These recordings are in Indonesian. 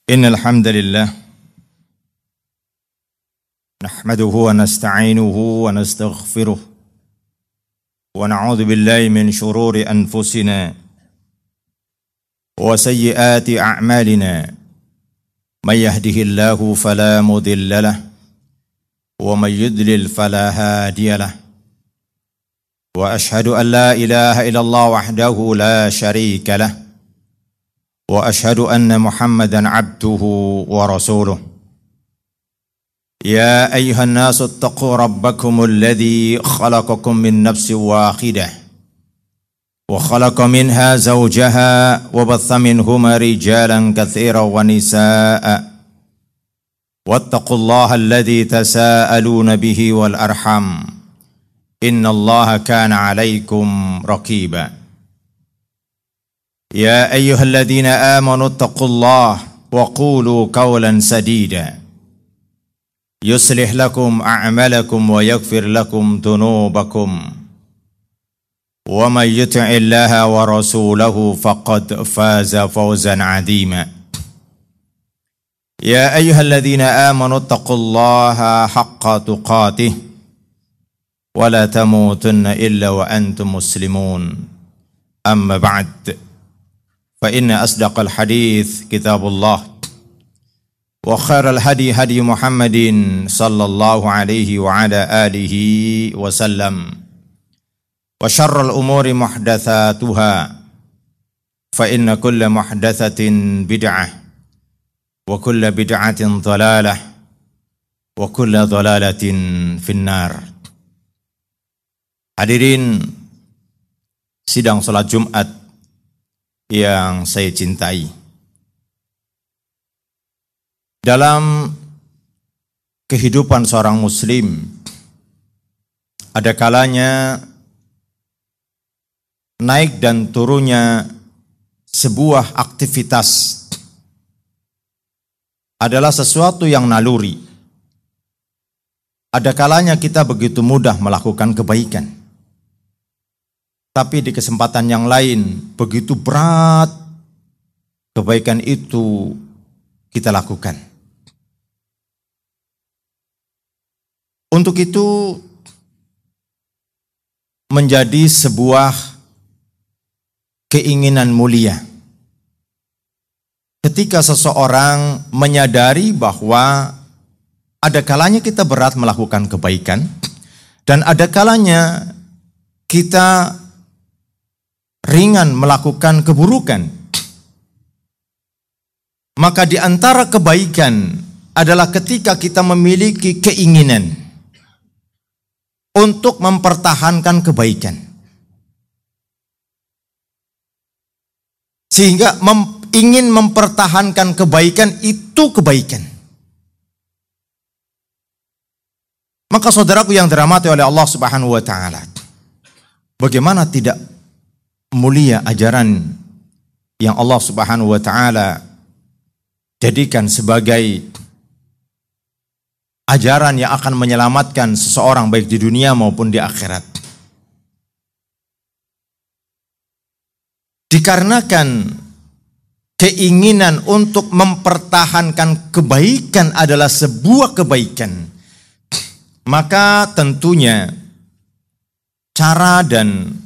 Innal hamdalillah nahmaduhu wa nasta'inuhu wa nastaghfiruh wa na'udzu billahi min shururi anfusina wa sayyiati a'malina may yahdihillahu fala mudilla lahu wa may yudlil fala hadiya lahu wa ashhadu an la ilaha illallah wahdahu la syarika lahu wa ashhadu anna Muhammadan abduhu wa rasuluh. Ya ayyuhan nasu ittaqu rabbakumul ladzi khalaqakum min nafsin wahidah wa khalaqa minha zawjaha wa batha minhuma rijalan katsiran wa nisaa'a wattaqullaha alladzi tasaaluna bihi wal arham innallaha kana 'alaikum raqiba. يا أيها الذين آمنوا اتقوا الله وقولوا قولا سديدا يصلح لكم أعمالكم ويغفر لكم ذنوبكم ومن يطع الله ورسوله فقد فاز فوزا عظيما يا أيها الذين آمنوا اتقوا الله حق تقاته ولا تموتن إلا وأنتم مسلمون أما بعد فإن أصدق الحديث كتاب الله وخير الهدي هدي محمد صلى الله عليه وعلى آله وسلم وشر الأمور محدثاتها فإن كل محدثة بدعة وكل بدعة ضلالة وكل ضلالة في النار. Hadirin sidang salat Jumat yang saya cintai. Dalam kehidupan seorang muslim, ada kalanya naik dan turunnya sebuah aktivitas adalah sesuatu yang naluri. Ada kalanya kita begitu mudah melakukan kebaikan. Tapi di kesempatan yang lain begitu berat kebaikan itu kita lakukan. Untuk itu menjadi sebuah keinginan mulia. Ketika seseorang menyadari bahwa ada kalanya kita berat melakukan kebaikan dan ada kalanya kita ringan melakukan keburukan. Maka di antara kebaikan adalah ketika kita memiliki keinginan untuk mempertahankan kebaikan. Sehingga ingin mempertahankan kebaikan itu kebaikan. Maka saudaraku yang dirahmati oleh Allah Subhanahu wa taala, bagaimana tidak mulia ajaran yang Allah Subhanahu wa taala jadikan sebagai ajaran yang akan menyelamatkan seseorang baik di dunia maupun di akhirat. Dikarenakan keinginan untuk mempertahankan kebaikan adalah sebuah kebaikan, maka tentunya cara dan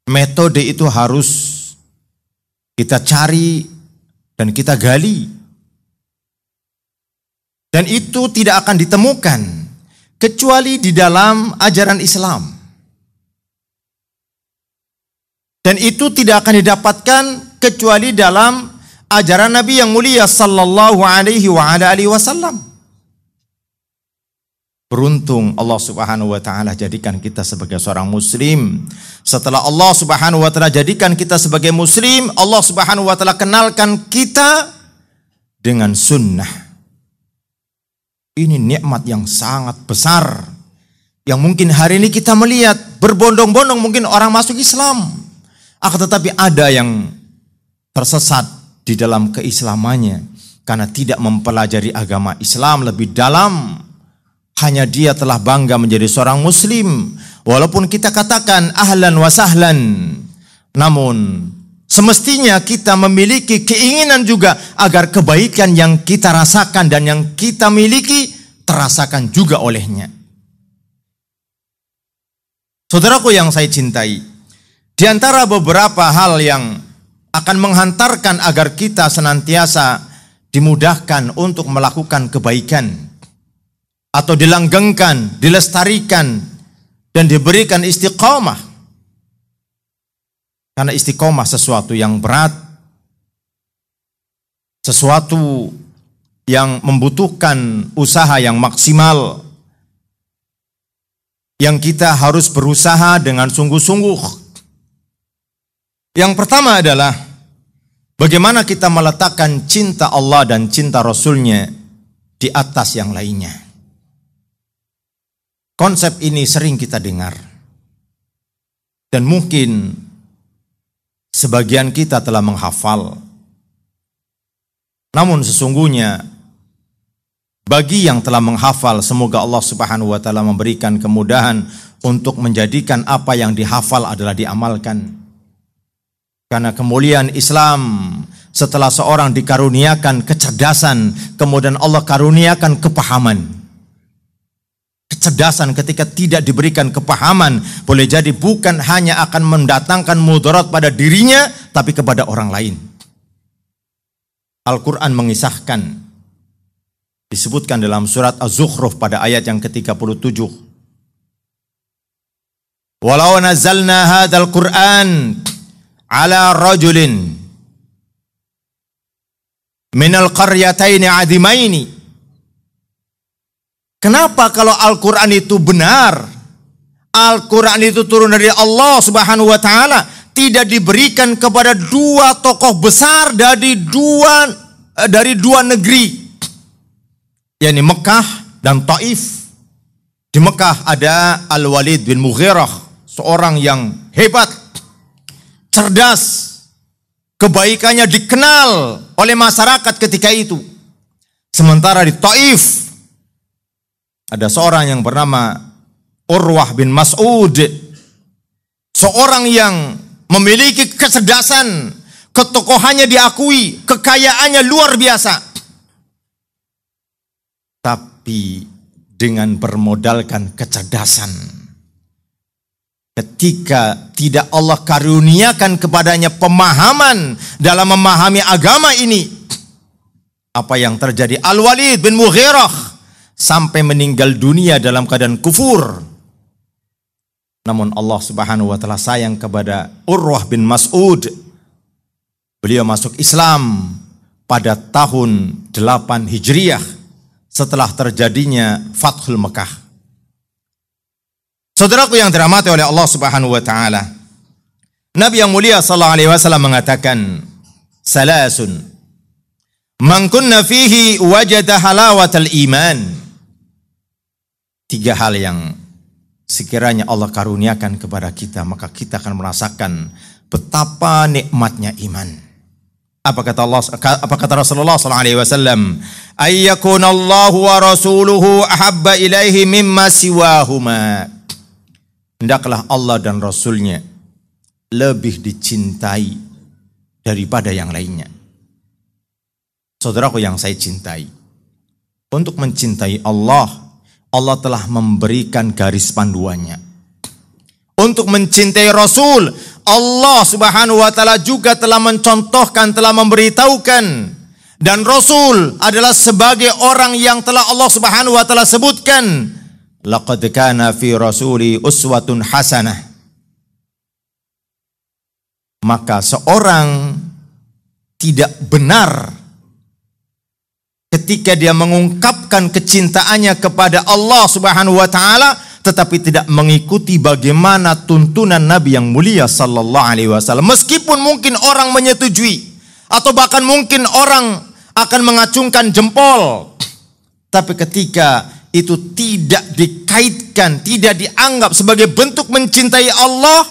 metode itu harus kita cari dan kita gali. Dan itu tidak akan ditemukan kecuali di dalam ajaran Islam. Dan itu tidak akan didapatkan kecuali dalam ajaran Nabi yang mulia sallallahu alaihi wa ala alihi wasallam. Beruntung Allah Subhanahu wa taala jadikan kita sebagai seorang muslim. Setelah Allah Subhanahu wa taala jadikan kita sebagai muslim, Allah Subhanahu wa taala kenalkan kita dengan sunnah. Ini nikmat yang sangat besar yang mungkin hari ini kita melihat berbondong-bondong mungkin orang masuk Islam. Akan tetapi ada yang tersesat di dalam keislamannya karena tidak mempelajari agama Islam lebih dalam. Hanya dia telah bangga menjadi seorang muslim. Walaupun kita katakan ahlan wa sahlan, namun semestinya kita memiliki keinginan juga agar kebaikan yang kita rasakan dan yang kita miliki terasakan juga olehnya. Saudaraku yang saya cintai, di antara beberapa hal yang akan menghantarkan agar kita senantiasa dimudahkan untuk melakukan kebaikan atau dilanggengkan, dilestarikan dan diberikan istiqomah. Karena istiqomah sesuatu yang berat, sesuatu yang membutuhkan usaha yang maksimal, yang kita harus berusaha dengan sungguh-sungguh. Yang pertama adalah bagaimana kita meletakkan cinta Allah dan cinta Rasul-Nya di atas yang lainnya. Konsep ini sering kita dengar. Dan mungkin sebagian kita telah menghafal. Namun sesungguhnya bagi yang telah menghafal, semoga Allah Subhanahu wa taala memberikan kemudahan untuk menjadikan apa yang dihafal adalah diamalkan. Karena kemuliaan Islam setelah seorang dikaruniakan kecerdasan, kemudian Allah karuniakan kepahaman. Kecerdasan ketika tidak diberikan kepahaman, boleh jadi bukan hanya akan mendatangkan mudarat pada dirinya, tapi kepada orang lain. Al-Quran mengisahkan, disebutkan dalam surat Az-Zukhruf pada ayat yang ke-37. Walau nazzalna hadzal Qur'an ala rajulin minal qaryataini adimaini. Kenapa kalau Al-Quran itu benar, Al-Quran itu turun dari Allah Subhanahu wa taala, tidak diberikan kepada dua tokoh besar dari dua negeri, yakni Mekah dan Taif. Di Mekah ada Al-Walid bin Mughirah, seorang yang hebat, cerdas, kebaikannya dikenal oleh masyarakat ketika itu. Sementara di Taif ada seorang yang bernama Urwah bin Mas'ud, seorang yang memiliki kecerdasan, ketokohannya diakui, kekayaannya luar biasa. Tapi dengan bermodalkan kecerdasan, ketika tidak Allah karuniakan kepadanya pemahaman dalam memahami agama ini, apa yang terjadi? Al-Walid bin Mughirah sampai meninggal dunia dalam keadaan kufur. Namun Allah Subhanahu wa taala sayang kepada Urwah bin Mas'ud. Beliau masuk Islam pada tahun 8 Hijriah setelah terjadinya Fathul Mekah. Saudaraku yang dirahmati oleh Allah Subhanahu wa taala, Nabi yang mulia sallallahu alaihi wasallam mengatakan, "Salasun man kunna fihi wajada halawatal iman." 3 hal yang sekiranya Allah karuniakan kepada kita, maka kita akan merasakan betapa nikmatnya iman. Apa kata Rasulullah sallallahu alaihi wasallam? Ayyakunallahu wa rasuluhu ahabba ilaihi mimma siwahuma. Hendaklah Allah dan Rasulnya lebih dicintai daripada yang lainnya. Saudaraku yang saya cintai, untuk mencintai Allah, Allah telah memberikan garis panduannya. Untuk mencintai Rasul, Allah Subhanahu wa taala juga telah mencontohkan, telah memberitahukan. Dan Rasul adalah sebagai orang yang telah Allah Subhanahu wa taala sebutkan, laqad kana fi rasuli uswatun hasanah. Maka seorang tidak benar ketika dia mengungkapkan kecintaannya kepada Allah Subhanahu wa taala tetapi tidak mengikuti bagaimana tuntunan Nabi yang mulia sallallahu alaihi wasallam. Meskipun mungkin orang menyetujui atau bahkan mungkin orang akan mengacungkan jempol, tapi ketika itu tidak dikaitkan, tidak dianggap sebagai bentuk mencintai Allah,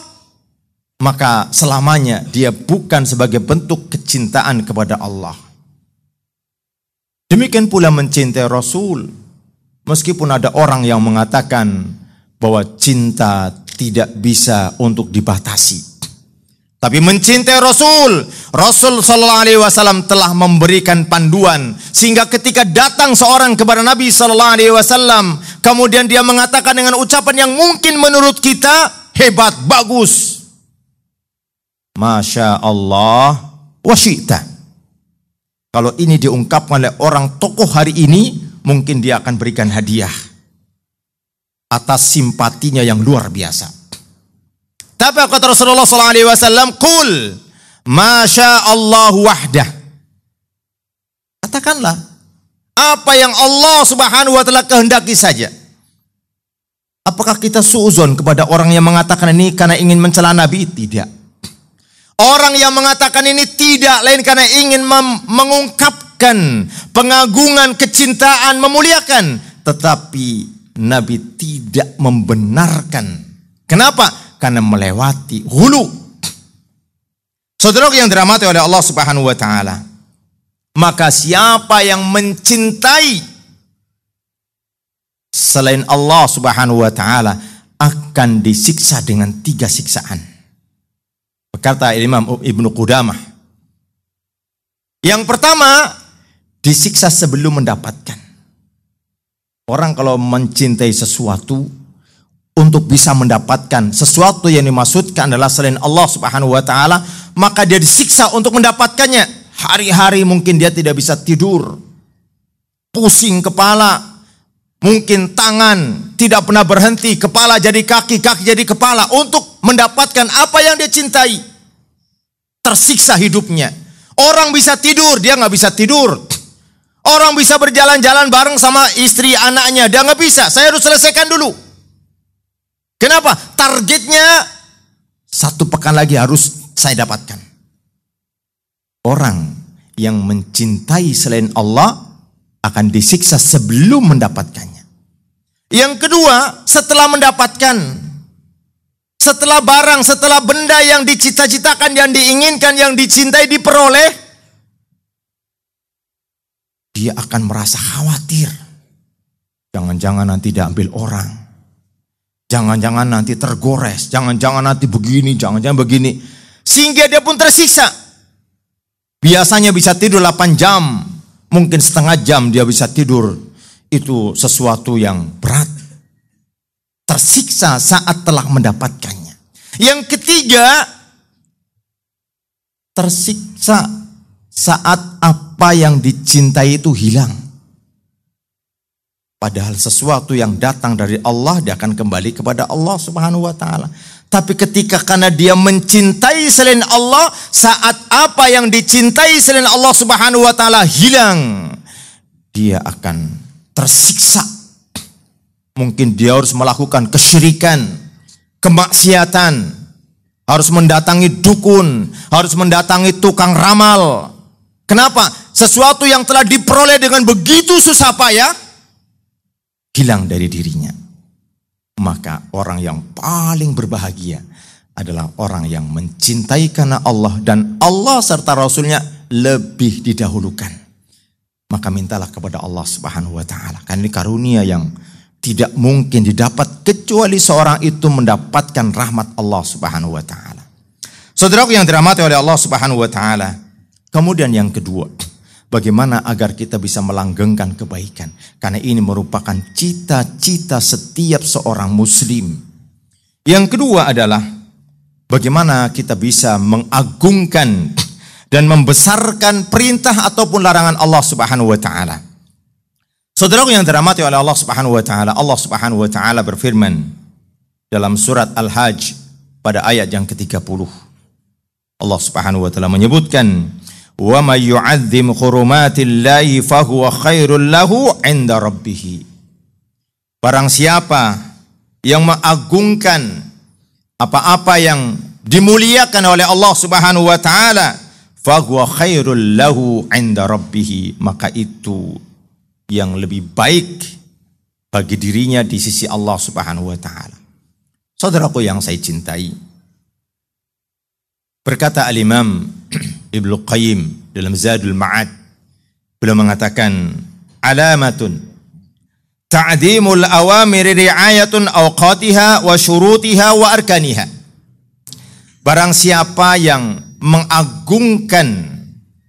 maka selamanya dia bukan sebagai bentuk kecintaan kepada Allah. Demikian pula mencintai Rasul. Meskipun ada orang yang mengatakan bahwa cinta tidak bisa untuk dibatasi. tapi mencintai Rasul. Rasul sallallahu alaihi wasallam telah memberikan panduan sehingga ketika datang seorang kepada Nabi sallallahu alaihi wasallam, kemudian dia mengatakan dengan ucapan yang mungkin menurut kita hebat, bagus. Masya Allah wa syi'ta. Kalau ini diungkapkan oleh orang tokoh hari ini, mungkin dia akan berikan hadiah atas simpatinya yang luar biasa. Tapi kata Rasulullah SAW, "Qul masya Allah wahdah." Katakanlah apa yang Allah Subhanahu wa taala kehendaki saja. Apakah kita suuzon kepada orang yang mengatakan ini karena ingin mencela Nabi? Tidak. Orang yang mengatakan ini tidak lain karena ingin mengungkapkan pengagungan, kecintaan, memuliakan. Tetapi Nabi tidak membenarkan. Kenapa? Karena melewati hulu. Saudara yang dirahmati oleh Allah Subhanahu wa taala, maka siapa yang mencintai selain Allah Subhanahu wa taala akan disiksa dengan 3 siksaan. Berkata Imam Ibnu Qudamah, yang pertama disiksa sebelum mendapatkan. Orang kalau mencintai sesuatu, untuk bisa mendapatkan sesuatu yang dimaksudkan adalah selain Allah Subhanahu wa taala, maka dia disiksa untuk mendapatkannya. Hari-hari mungkin dia tidak bisa tidur, pusing kepala, mungkin tangan tidak pernah berhenti, kepala jadi kaki, kaki jadi kepala untuk mendapatkan apa yang dia cintai. Tersiksa hidupnya. Orang bisa tidur, dia nggak bisa tidur. Orang bisa berjalan-jalan bareng sama istri anaknya, dia nggak bisa. Saya harus selesaikan dulu. Kenapa? Targetnya 1 pekan lagi harus saya dapatkan. Orang yang mencintai selain Allah akan disiksa sebelum mendapatkannya. Yang kedua, setelah mendapatkan, setelah barang, setelah benda yang dicita-citakan, yang diinginkan, yang dicintai diperoleh, dia akan merasa khawatir. Jangan-jangan nanti diambil orang. Jangan-jangan nanti tergores, jangan-jangan nanti begini, jangan-jangan begini. Sehingga dia pun tersiksa. Biasanya bisa tidur 8 jam, mungkin setengah jam dia bisa tidur. Itu sesuatu yang berat. Tersiksa saat telah mendapatkannya. Yang ketiga, tersiksa saat apa yang dicintai itu hilang. Padahal sesuatu yang datang dari Allah, dia akan kembali kepada Allah Subhanahu wa taala. Tapi ketika karena dia mencintai selain Allah, saat apa yang dicintai selain Allah Subhanahu wa taala hilang, dia akan tersiksa. Mungkin dia harus melakukan kesyirikan, kemaksiatan, harus mendatangi dukun, harus mendatangi tukang ramal. Kenapa? Sesuatu yang telah diperoleh dengan begitu susah payah hilang dari dirinya. Maka orang yang paling berbahagia adalah orang yang mencintai karena Allah dan Allah serta Rasulnya lebih didahulukan. Maka mintalah kepada Allah Subhanahu wa taala. Karena ini karunia yang tidak mungkin didapat kecuali seorang itu mendapatkan rahmat Allah Subhanahu wa taala. Saudaraku yang dirahmati oleh Allah Subhanahu wa taala. Kemudian yang kedua, bagaimana agar kita bisa melanggengkan kebaikan? Karena ini merupakan cita-cita setiap seorang muslim. Yang kedua adalah bagaimana kita bisa mengagungkan dan membesarkan perintah ataupun larangan Allah Subhanahu wa taala. Saudaraku yang dirahmati oleh Allah Subhanahu wa taala, Allah Subhanahu wa taala berfirman dalam surat Al-Hajj pada ayat yang ke-30. Allah Subhanahu wa taala menyebutkan, "Wa may yu'azzim hurumatillahi fahuwa khairul lahu 'inda rabbih." Barang siapa yang mengagungkan apa-apa yang dimuliakan oleh Allah Subhanahu wa taala, fahuwa khairul lahu 'inda rabbih, maka itu yang lebih baik bagi dirinya di sisi Allah Subhanahu wa taala. Saudaraku yang saya cintai, berkata Al-Imam Ibnu Qayyim dalam Zadul Ma'ad, beliau mengatakan, alamatun ta'dhimul awamiri ri'ayatun awqatiha wa syurutiha wa arkaniha. Barang siapa yang mengagungkan,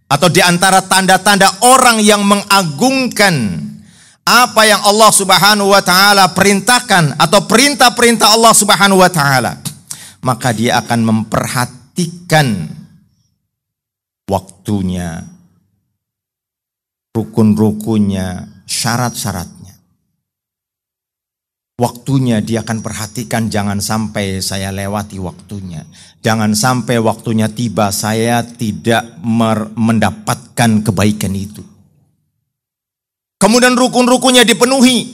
atau di antara tanda-tanda orang yang mengagungkan apa yang Allah Subhanahu wa taala perintahkan atau perintah-perintah Allah Subhanahu wa taala, maka dia akan memperhatikan waktunya, rukun-rukunnya, syarat-syaratnya. Waktunya dia akan perhatikan, jangan sampai saya lewati waktunya. Jangan sampai waktunya tiba saya tidak mendapatkan kebaikan itu. Kemudian rukun-rukunnya dipenuhi.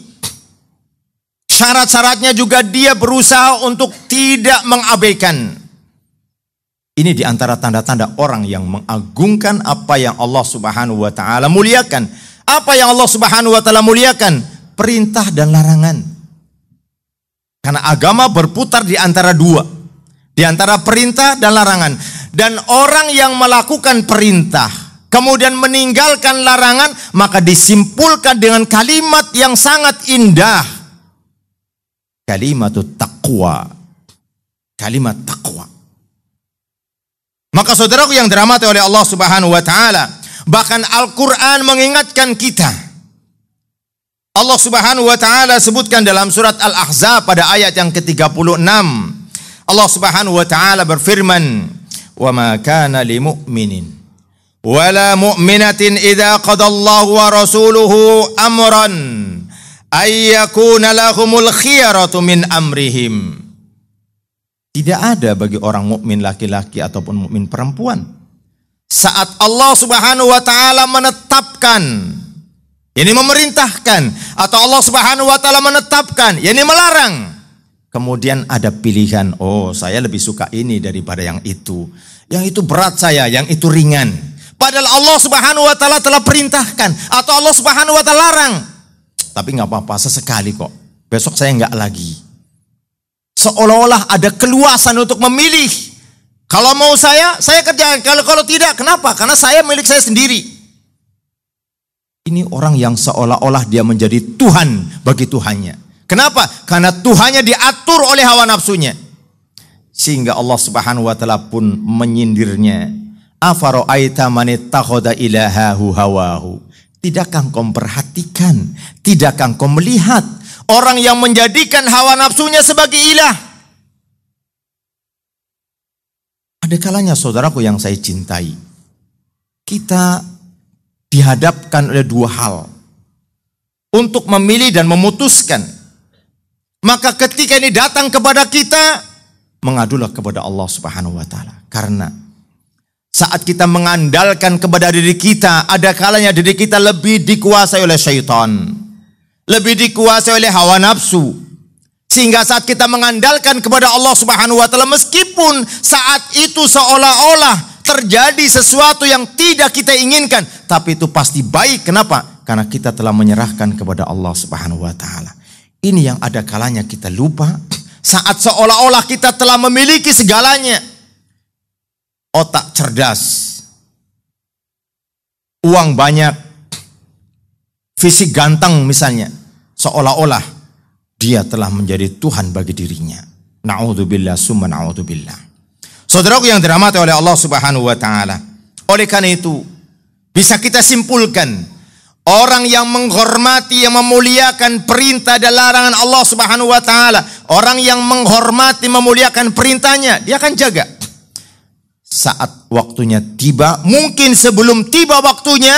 Syarat-syaratnya juga dia berusaha untuk tidak mengabaikan. Ini di antara tanda-tanda orang yang mengagungkan apa yang Allah Subhanahu wa taala muliakan. Apa yang Allah Subhanahu wa taala muliakan? Perintah dan larangan. Karena agama berputar di antara dua. Di antara perintah dan larangan. Dan orang yang melakukan perintah, kemudian meninggalkan larangan, maka disimpulkan dengan kalimat yang sangat indah. Kalimat taqwa. Kalimat taqwa. Maka saudaraku yang dirahmati oleh Allah Subhanahu wa taala, bahkan Al-Qur'an mengingatkan kita. Allah Subhanahu wa taala sebutkan dalam surat Al-Ahzab pada ayat yang ke-36. Allah Subhanahu wa taala berfirman, "Wa ma kana lil mu'minin wala mu'minatin idza qadallahu wa rasuluhu amran ay yakuna lahumul khiyaratu min amrihim." Tidak ada bagi orang mukmin laki-laki ataupun mukmin perempuan saat Allah Subhanahu wa taala menetapkan, ini memerintahkan, atau Allah Subhanahu wa taala menetapkan, ini melarang. Kemudian ada pilihan, oh saya lebih suka ini daripada yang itu. Yang itu berat saya, yang itu ringan. Padahal Allah Subhanahu wa taala telah perintahkan, atau Allah Subhanahu wa taala larang. Tapi nggak apa-apa, sesekali kok. Besok saya nggak lagi. Seolah-olah ada keluasan untuk memilih. Kalau mau saya kerjakan. Kalau tidak, kenapa? Karena saya milik saya sendiri. Ini orang yang seolah-olah dia menjadi Tuhan bagi Tuhannya. Kenapa? Karena Tuhannya diatur oleh hawa nafsunya. Sehingga Allah Subhanahu wa taala pun menyindirnya. Afara'aita man ittakhadha ilahahu hawahu. Tidakkah engkau memperhatikan? Tidakkah engkau melihat orang yang menjadikan hawa nafsunya sebagai ilah? Ada kalanya saudaraku yang saya cintai, kita dihadapkan oleh dua hal untuk memilih dan memutuskan. Maka ketika ini datang kepada kita, mengadulah kepada Allah Subhanahu wa taala. Karena saat kita mengandalkan kepada diri kita, ada kalanya diri kita lebih dikuasai oleh syaitan, lebih dikuasai oleh hawa nafsu. Sehingga saat kita mengandalkan kepada Allah Subhanahu wa taala, meskipun saat itu seolah-olah terjadi sesuatu yang tidak kita inginkan, tapi itu pasti baik. Kenapa? Karena kita telah menyerahkan kepada Allah Subhanahu wa taala. Ini yang ada kalanya kita lupa saat seolah-olah kita telah memiliki segalanya. Otak cerdas, uang banyak, fisik ganteng misalnya, seolah-olah dia telah menjadi Tuhan bagi dirinya. Na'udzubillah summa na'udzubillah. Saudaraku yang dirahmati oleh Allah Subhanahu wa taala. Oleh karena itu, bisa kita simpulkan, orang yang menghormati, yang memuliakan perintah dan larangan Allah Subhanahu wa taala, orang yang menghormati, memuliakan perintahnya, dia akan jaga. Saat waktunya tiba, mungkin sebelum tiba waktunya,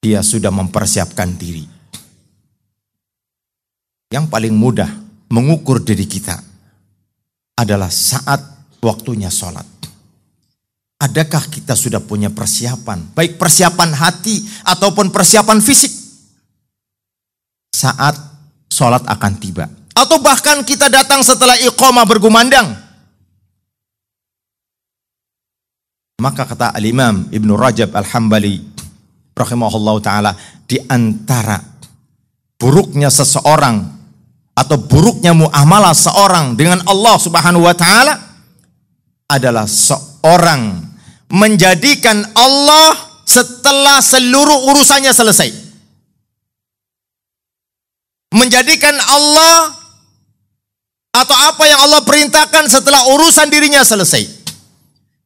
dia sudah mempersiapkan diri. Yang paling mudah mengukur diri kita adalah saat waktunya sholat. Adakah kita sudah punya persiapan, baik persiapan hati ataupun persiapan fisik saat sholat akan tiba? Atau bahkan kita datang setelah iqamah bergumandang. Maka kata Al-Imam Ibn Rajab Al-Hambali rahimahullah ta'ala, di antara buruknya seseorang atau buruknya muamalah seorang dengan Allah Subhanahu wa taala adalah seorang menjadikan Allah setelah seluruh urusannya selesai. Menjadikan Allah atau apa yang Allah perintahkan setelah urusan dirinya selesai.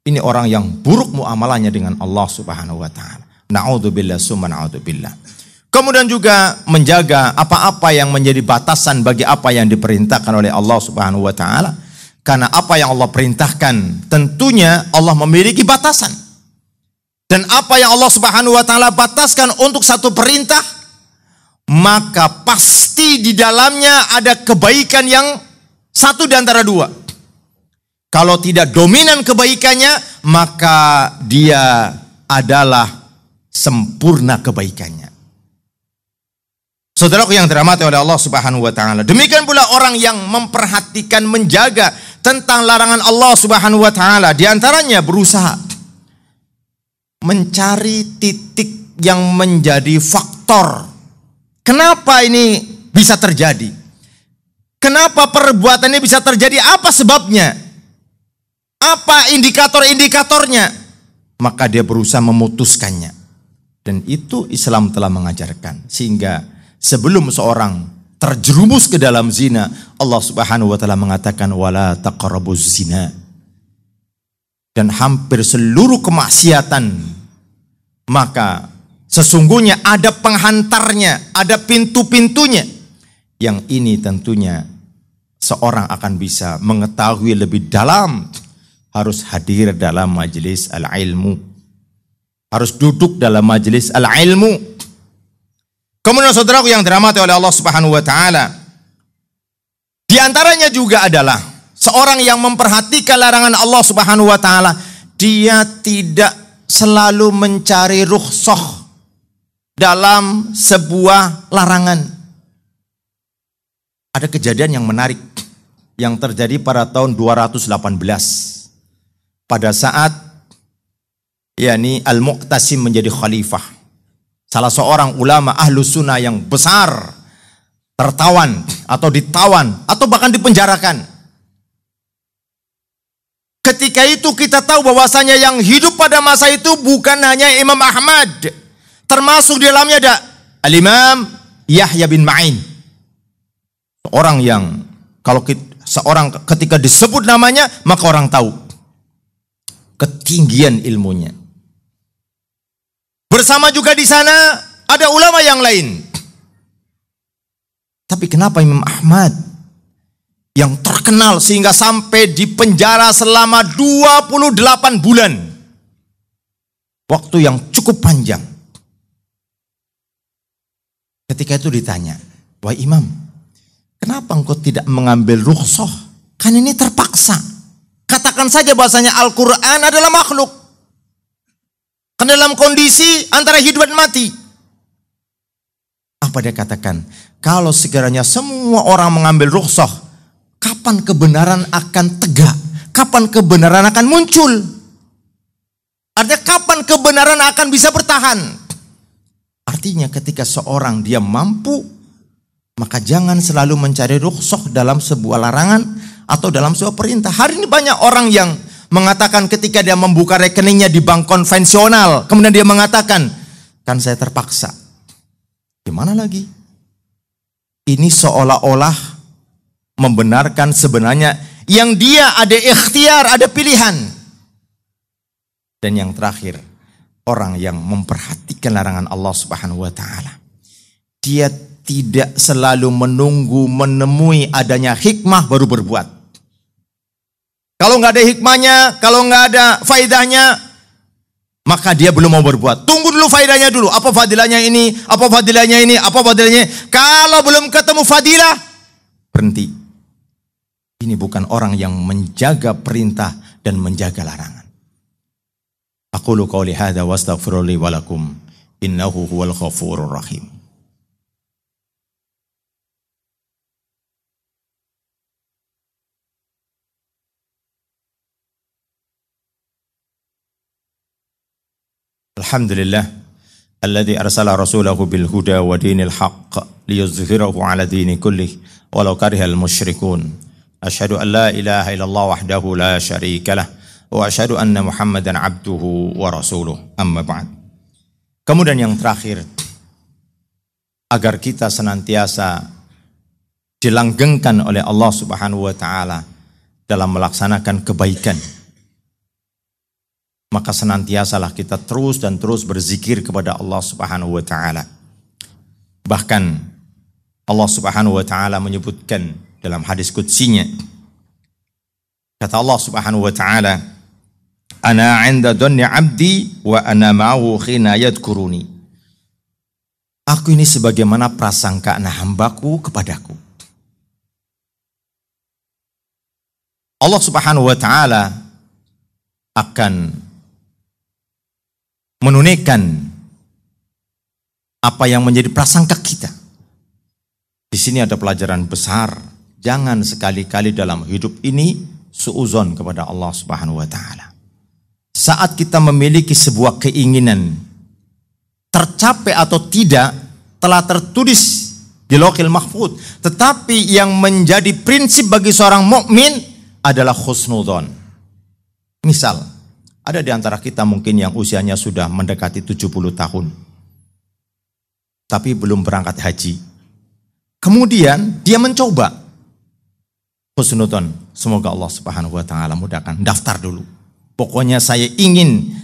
Ini orang yang buruk muamalahnya dengan Allah Subhanahu wa taala. Na'udzubillah summa na'udzubillah. Kemudian juga menjaga apa-apa yang menjadi batasan bagi apa yang diperintahkan oleh Allah Subhanahu wa taala. Karena apa yang Allah perintahkan tentunya Allah memiliki batasan. Dan apa yang Allah Subhanahu wa taala bataskan untuk satu perintah, maka pasti di dalamnya ada kebaikan yang satu di antara dua. Kalau tidak dominan kebaikannya, maka dia adalah sempurna kebaikannya. Saudaraku yang dirahmati oleh Allah Subhanahu wa taala. Demikian pula orang yang memperhatikan, menjaga tentang larangan Allah Subhanahu wa taala, di antaranya berusaha mencari titik yang menjadi faktor. Kenapa ini bisa terjadi? Kenapa perbuatan ini bisa terjadi? Apa sebabnya? Apa indikator-indikatornya? Maka dia berusaha memutuskannya. Dan itu Islam telah mengajarkan. Sehingga sebelum seorang terjerumus ke dalam zina, Allah Subhanahu wa taala mengatakan wala taqrabuz zina. Dan hampir seluruh kemaksiatan, maka sesungguhnya ada penghantarnya, ada pintu-pintunya. Yang ini tentunya seorang akan bisa mengetahui lebih dalam, harus hadir dalam majelis al-ilmu, harus duduk dalam majelis al-ilmu. Kemudian saudaraku yang dirahmati oleh Allah Subhanahu wa taala, di antaranya juga adalah seorang yang memperhatikan larangan Allah Subhanahu wa taala, dia tidak selalu mencari rukhsah dalam sebuah larangan. Ada kejadian yang menarik yang terjadi pada tahun 218 pada saat yakni Al-Mu'tasim menjadi khalifah. Salah seorang ulama Ahlus Sunnah yang besar tertawan atau ditawan atau bahkan dipenjarakan. Ketika itu kita tahu bahwasanya yang hidup pada masa itu bukan hanya Imam Ahmad, termasuk di dalamnya ada Al-Imam Yahya bin Ma'in. Orang yang kalau seorang ketika disebut namanya maka orang tahu ketinggian ilmunya. Bersama juga di sana ada ulama yang lain. Tapi kenapa Imam Ahmad yang terkenal sehingga sampai di penjara selama 28 bulan, waktu yang cukup panjang. Ketika itu ditanya, wahai Imam, kenapa engkau tidak mengambil rukhsah? Kan ini terpaksa. Katakan saja bahasanya Al-Quran adalah makhluk. Kan dalam kondisi antara hidup dan mati. Apa dia katakan? Kalau sekiranya semua orang mengambil rukhsah, kapan kebenaran akan tegak? Kapan kebenaran akan muncul? Artinya kapan kebenaran akan bisa bertahan? Artinya ketika seorang dia mampu, maka jangan selalu mencari rukhsah dalam sebuah larangan atau dalam sebuah perintah. Hari ini banyak orang yang mengatakan ketika dia membuka rekeningnya di bank konvensional, kemudian dia mengatakan, kan saya terpaksa. Gimana lagi? Ini seolah-olah membenarkan sebenarnya yang dia ada ikhtiar, ada pilihan. Dan yang terakhir, orang yang memperhatikan larangan Allah Subhanahu wa taala, dia tidak selalu menunggu menemui adanya hikmah baru berbuat. Kalau nggak ada hikmahnya, kalau nggak ada faidahnya, maka dia belum mau berbuat. Tunggu dulu faidahnya dulu. Apa fadilahnya ini? Apa fadilahnya ini? Apa fadilahnya? Kalau belum ketemu fadilah, berhenti. Ini bukan orang yang menjaga perintah dan menjaga larangan. Aqulu qouli hadza wa astaghfirullahi wa lakum innahu huwal ghafurur rahim. Alhamdulillah alladzi arsala rasulahu bil huda wa dinil haqq liyuzhhirahu ala dini kullih walau karihal musyrikun. Asyhadu an la ilaha illallah wahdahu la syarika lah wa asyhadu anna Muhammadan abduhu wa rasuluh. Amma ba'd. Kemudian yang terakhir, agar kita senantiasa dilanggengkan oleh Allah Subhanahu wa taala dalam melaksanakan kebaikan. Maka senantiasalah kita terus dan terus berzikir kepada Allah Subhanahu wa taala. Bahkan Allah Subhanahu wa taala menyebutkan dalam hadis qudsinya, kata Allah Subhanahu wa taala, "Ana 'inda dhanni 'abdi wa ana ma'ahu khina yadhkuruni." Aku ini sebagaimana prasangkaan hambaku kepadaku. Allah Subhanahu wa taala akan menunaikan apa yang menjadi prasangka kita. Di sini ada pelajaran besar. Jangan sekali-kali dalam hidup ini suudzon kepada Allah Subhanahu wa taala. Saat kita memiliki sebuah keinginan, tercapai atau tidak telah tertulis di Lauhil Mahfuz. Tetapi yang menjadi prinsip bagi seorang mukmin adalah husnudzon. Misal, ada di antara kita mungkin yang usianya sudah mendekati 70 tahun. Tapi belum berangkat haji. Kemudian dia mencoba. Husnudzon, semoga Allah Subhanahu wa taala mudahkan. Daftar dulu. Pokoknya saya ingin.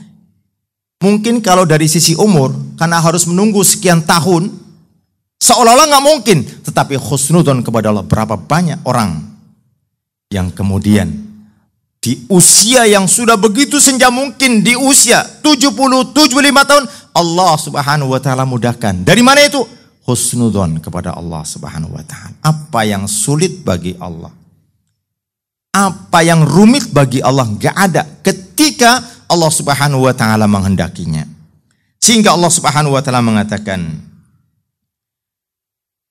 Mungkin kalau dari sisi umur, karena harus menunggu sekian tahun, seolah-olah nggak mungkin. Tetapi husnudzon kepada Allah, berapa banyak orang yang kemudian di usia yang sudah begitu senja, mungkin di usia 70, 75 tahun, Allah Subhanahu wa taala mudahkan. Dari mana itu? Husnudzon kepada Allah Subhanahu wa taala. Apa yang sulit bagi Allah? Apa yang rumit bagi Allah? Enggak ada ketika Allah Subhanahu wa taala menghendakinya. Sehingga Allah Subhanahu wa taala mengatakan,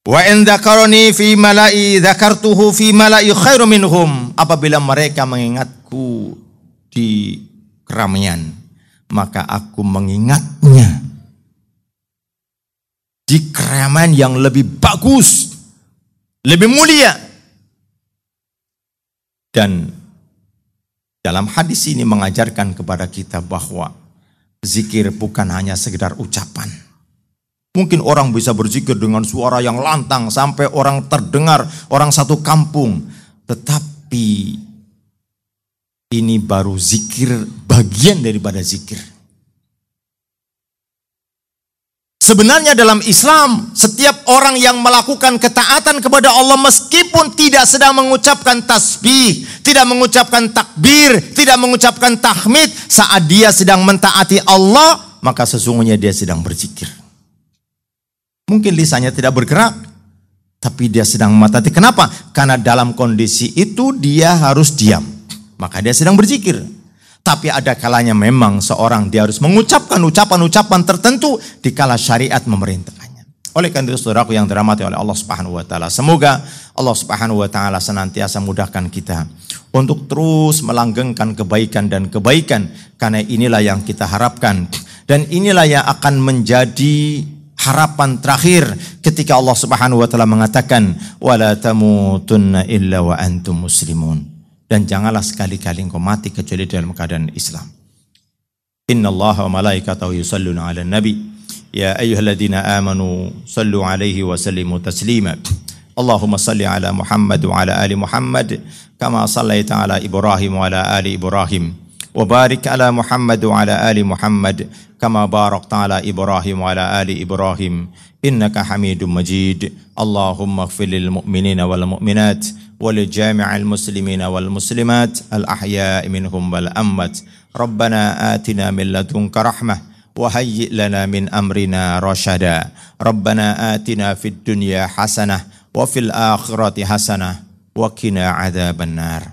"Wa in dzakarani fi mala'i dzakartuhu fi mala'i khairum minhum." Apabila mereka mengingatku di keramaian, maka aku mengingatnya di keramaian yang lebih bagus, lebih mulia. Dan dalam hadis ini mengajarkan kepada kita bahwa zikir bukan hanya sekedar ucapan. Mungkin orang bisa berzikir dengan suara yang lantang sampai orang terdengar, orang satu kampung. Tetapi ini baru zikir, bagian daripada zikir. Sebenarnya dalam Islam, setiap orang yang melakukan ketaatan kepada Allah meskipun tidak sedang mengucapkan tasbih, tidak mengucapkan takbir, tidak mengucapkan tahmid, saat dia sedang mentaati Allah, maka sesungguhnya dia sedang berzikir. Mungkin lisannya tidak bergerak, tapi dia sedang mentaati. Kenapa? Karena dalam kondisi itu dia harus diam, maka dia sedang berzikir. Tapi ada kalanya memang seorang dia harus mengucapkan ucapan-ucapan tertentu dikala syariat memerintahkannya. Oleh karena itu saudaraku yang dirahmati oleh Allah Subhanahu wa taala, semoga Allah Subhanahu wa taala senantiasa mudahkan kita untuk terus melanggengkan kebaikan dan kebaikan, karena inilah yang kita harapkan dan inilah yang akan menjadi harapan terakhir ketika Allah Subhanahu wa taala mengatakan wala tamutunna illa wa antum muslimun. Dan janganlah sekali-kali engkau mati kecuali dalam keadaan Islam. Innallaha wa malaikatahu yusalluna 'alan nabi ya ayyuhalladzina amanu sallu 'alaihi wa sallimu taslima. Allahumma salli 'ala Muhammad wa 'ala ali Muhammad kama shallaita 'ala Ibrahim wa 'ala ali Ibrahim wa barik 'ala Muhammad wa 'ala ali Muhammad kama barakta 'ala Ibrahim wa 'ala ali Ibrahim innaka Hamidum Majid. Allahumma ighfir lil mu'minina wal mu'minat ولجامع المسلمين والمسلمات الأحياء منهم والأموات ربنا آتنا من لدنك رحمة وهيئ لنا من أمرنا رشدا ربنا آتنا في الدنيا حسنة وفي الآخرة حسنة وقنا عذاب النار.